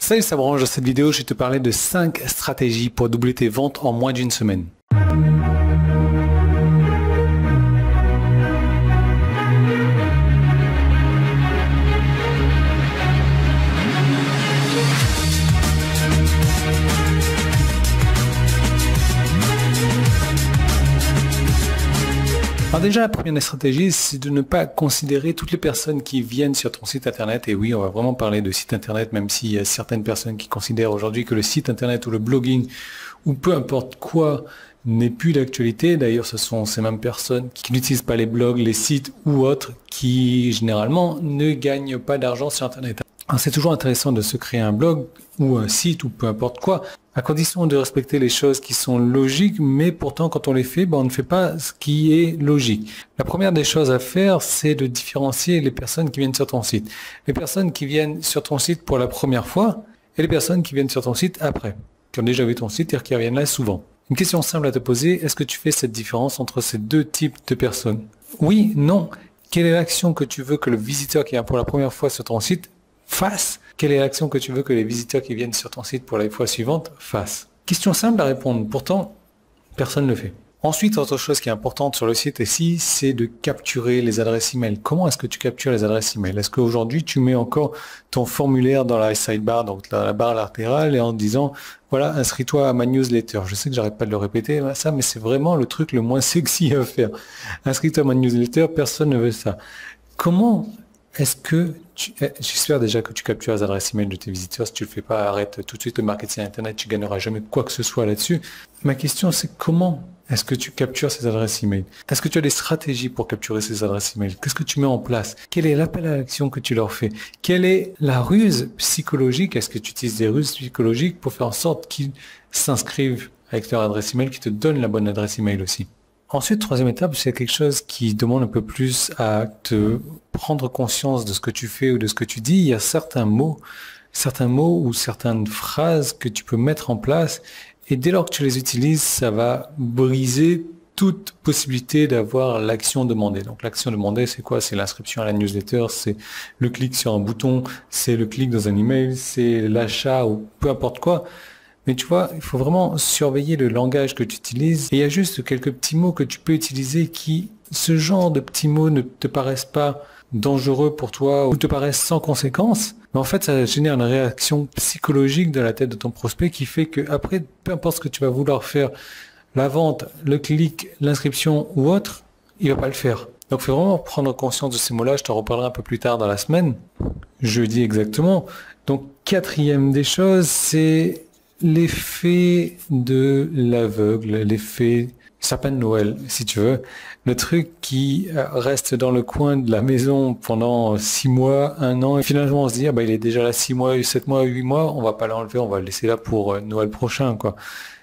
Salut, ça branche. Dans cette vidéo, je vais te parler de 5 stratégies pour doubler tes ventes en moins d'une semaine. Alors déjà, la première stratégie, c'est de ne pas considérer toutes les personnes qui viennent sur ton site internet. Et oui, on va vraiment parler de site internet, même s'il y a certaines personnes qui considèrent aujourd'hui que le site internet ou le blogging ou peu importe quoi n'est plus d'actualité. D'ailleurs, ce sont ces mêmes personnes qui n'utilisent pas les blogs, les sites ou autres qui, généralement, ne gagnent pas d'argent sur internet. Alors, c'est toujours intéressant de se créer un blog ou un site ou peu importe quoi, à condition de respecter les choses qui sont logiques, mais pourtant quand on les fait, on ne fait pas ce qui est logique. La première des choses à faire, c'est de différencier les personnes qui viennent sur ton site. Les personnes qui viennent sur ton site pour la première fois et les personnes qui viennent sur ton site après, qui ont déjà vu ton site et qui reviennent là souvent. Une question simple à te poser, est-ce que tu fais cette différence entre ces deux types de personnes? Oui, non. Quelle est l'action que tu veux que le visiteur qui vient pour la première fois sur ton site fasse? Quelle est l'action que tu veux que les visiteurs qui viennent sur ton site pour la fois suivante fassent? Question simple à répondre, pourtant, personne ne le fait. Ensuite, autre chose qui est importante sur le site ici, c'est de capturer les adresses email. Comment est-ce que tu captures les adresses email? Est-ce qu'aujourd'hui, tu mets encore ton formulaire dans la sidebar, donc dans la barre latérale, et en disant, voilà, inscris-toi à ma newsletter. Je sais que j'arrête pas de le répéter, ça, mais c'est vraiment le truc le moins sexy à faire. Inscris-toi à ma newsletter, personne ne veut ça. Comment est-ce que j'espère déjà que tu captures les adresses email de tes visiteurs. Si tu le fais pas, arrête tout de suite le marketing internet, tu gagneras jamais quoi que ce soit là-dessus. Ma question, c'est comment est-ce que tu captures ces adresses email? Est-ce que tu as des stratégies pour capturer ces adresses email? Qu'est-ce que tu mets en place? Quel est l'appel à l'action que tu leur fais? Quelle est la ruse psychologique? Est-ce que tu utilises des ruses psychologiques pour faire en sorte qu'ils s'inscrivent avec leur adresse email, qui te donne la bonne adresse email aussi? Ensuite, troisième étape, c'est quelque chose qui demande un peu plus à te prendre conscience de ce que tu fais ou de ce que tu dis. Il y a certains mots ou certaines phrases que tu peux mettre en place et dès lors que tu les utilises, ça va briser toute possibilité d'avoir l'action demandée. Donc l'action demandée, c'est quoi? C'est l'inscription à la newsletter, c'est le clic sur un bouton, c'est le clic dans un email, c'est l'achat ou peu importe quoi. Mais tu vois, il faut vraiment surveiller le langage que tu utilises. Et il y a juste quelques petits mots que tu peux utiliser qui, ce genre de petits mots ne te paraissent pas dangereux pour toi ou te paraissent sans conséquence. Mais en fait, ça génère une réaction psychologique dans la tête de ton prospect qui fait que après, peu importe ce que tu vas vouloir faire, la vente, le clic, l'inscription ou autre, il va pas le faire. Donc, il faut vraiment prendre conscience de ces mots-là. Je t'en reparlerai un peu plus tard dans la semaine. Jeudi exactement. Donc, quatrième des choses, c'est l'effet de l'aveugle, l'effet sapin de Noël, si tu veux. Le truc qui reste dans le coin de la maison pendant 6 mois, 1 an, et finalement on se dit, il est déjà là 6 mois, 7 mois, 8 mois, on va pas l'enlever, on va le laisser là pour Noël prochain, quoi.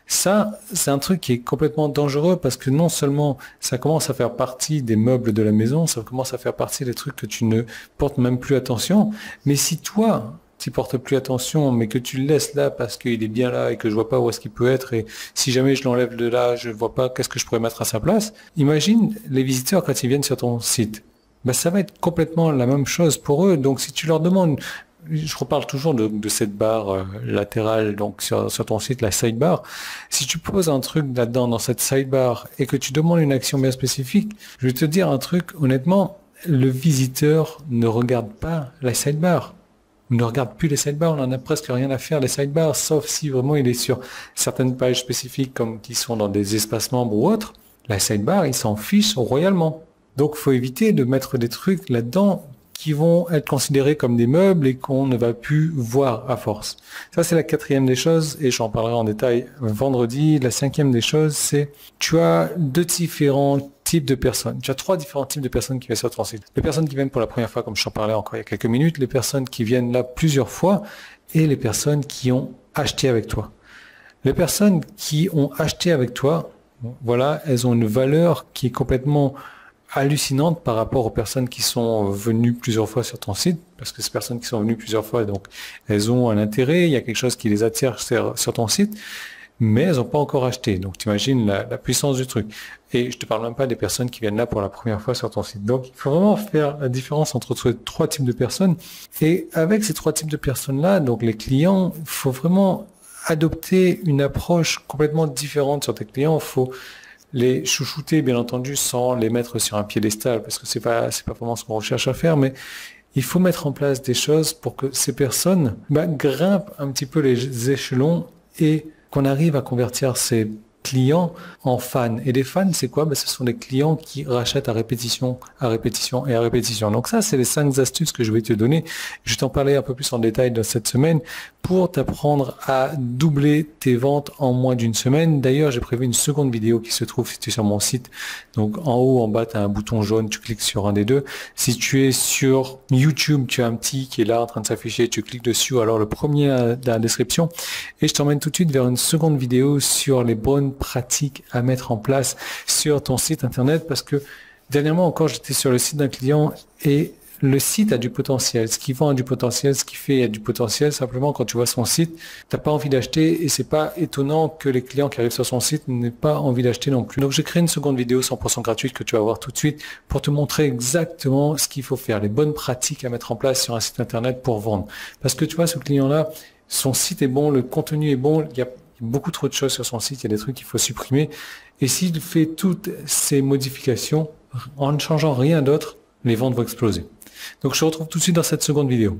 Ça, c'est un truc qui est complètement dangereux parce que non seulement ça commence à faire partie des meubles de la maison, ça commence à faire partie des trucs que tu ne portes même plus attention, mais si toi, tu portes plus attention, mais que tu le laisses là parce qu'il est bien là et que je vois pas où est-ce qu'il peut être et si jamais je l'enlève de là, je vois pas qu'est-ce que je pourrais mettre à sa place. Imagine les visiteurs quand ils viennent sur ton site. Ça va être complètement la même chose pour eux. Donc si tu leur demandes, je reparle toujours de cette barre latérale, donc sur ton site, la sidebar. Si tu poses un truc là-dedans, dans cette sidebar, et que tu demandes une action bien spécifique, je vais te dire un truc, honnêtement, le visiteur ne regarde pas la sidebar. On ne regarde plus les sidebars, on en a presque rien à faire les sidebars, sauf si vraiment il est sur certaines pages spécifiques comme qui sont dans des espaces membres ou autres. La sidebar, il s'en fiche royalement. Donc, faut éviter de mettre des trucs là-dedans qui vont être considérés comme des meubles et qu'on ne va plus voir à force. Ça, c'est la quatrième des choses et j'en parlerai en détail vendredi. La cinquième des choses, c'est tu as deux différents types de personnes. Tu as 3 différents types de personnes qui viennent sur ton site. Les personnes qui viennent pour la première fois, comme je t'en parlais encore il y a quelques minutes, les personnes qui viennent là plusieurs fois et les personnes qui ont acheté avec toi. Les personnes qui ont acheté avec toi, voilà, elles ont une valeur qui est complètement hallucinante par rapport aux personnes qui sont venues plusieurs fois sur ton site, parce que ces personnes qui sont venues plusieurs fois, donc elles ont un intérêt, il y a quelque chose qui les attire sur ton site. mais elles n'ont pas encore acheté. Donc, tu imagines la puissance du truc. Et je te parle même pas des personnes qui viennent là pour la première fois sur ton site. Donc, il faut vraiment faire la différence entre ces trois types de personnes. Et avec ces trois types de personnes-là, donc les clients, il faut vraiment adopter une approche complètement différente sur tes clients. Il faut les chouchouter, bien entendu, sans les mettre sur un piédestal, parce que c'est pas vraiment ce qu'on recherche à faire, mais il faut mettre en place des choses pour que ces personnes grimpent un petit peu les échelons et qu'on arrive à convertir ces clients en fans. Et les fans, c'est quoi? Ce sont des clients qui rachètent à répétition, à répétition et à répétition. Donc ça, c'est les 5 astuces que je vais te donner. Je vais t'en parler un peu plus en détail dans cette semaine pour t'apprendre à doubler tes ventes en moins d'une semaine. D'ailleurs, j'ai prévu une seconde vidéo qui se trouve située sur mon site. Donc en haut, en bas, tu as un bouton jaune, tu cliques sur un des deux. Si tu es sur YouTube, tu as un petit qui est là en train de s'afficher, tu cliques dessus, alors le premier dans la description. Et je t'emmène tout de suite vers une seconde vidéo sur les bonnes pratiques à mettre en place sur ton site internet, parce que dernièrement encore, j'étais sur le site d'un client et le site a du potentiel. Ce qui vend a du potentiel, ce qui fait a du potentiel. Simplement, quand tu vois son site, t'as pas envie d'acheter et c'est pas étonnant que les clients qui arrivent sur son site n'aient pas envie d'acheter non plus. Donc, j'ai créé une seconde vidéo 100% gratuite que tu vas voir tout de suite pour te montrer exactement ce qu'il faut faire, les bonnes pratiques à mettre en place sur un site internet pour vendre. Parce que tu vois, ce client-là, son site est bon, le contenu est bon, il y a beaucoup trop de choses sur son site, il y a des trucs qu'il faut supprimer. Et s'il fait toutes ces modifications en ne changeant rien d'autre, les ventes vont exploser. Donc je te retrouve tout de suite dans cette seconde vidéo.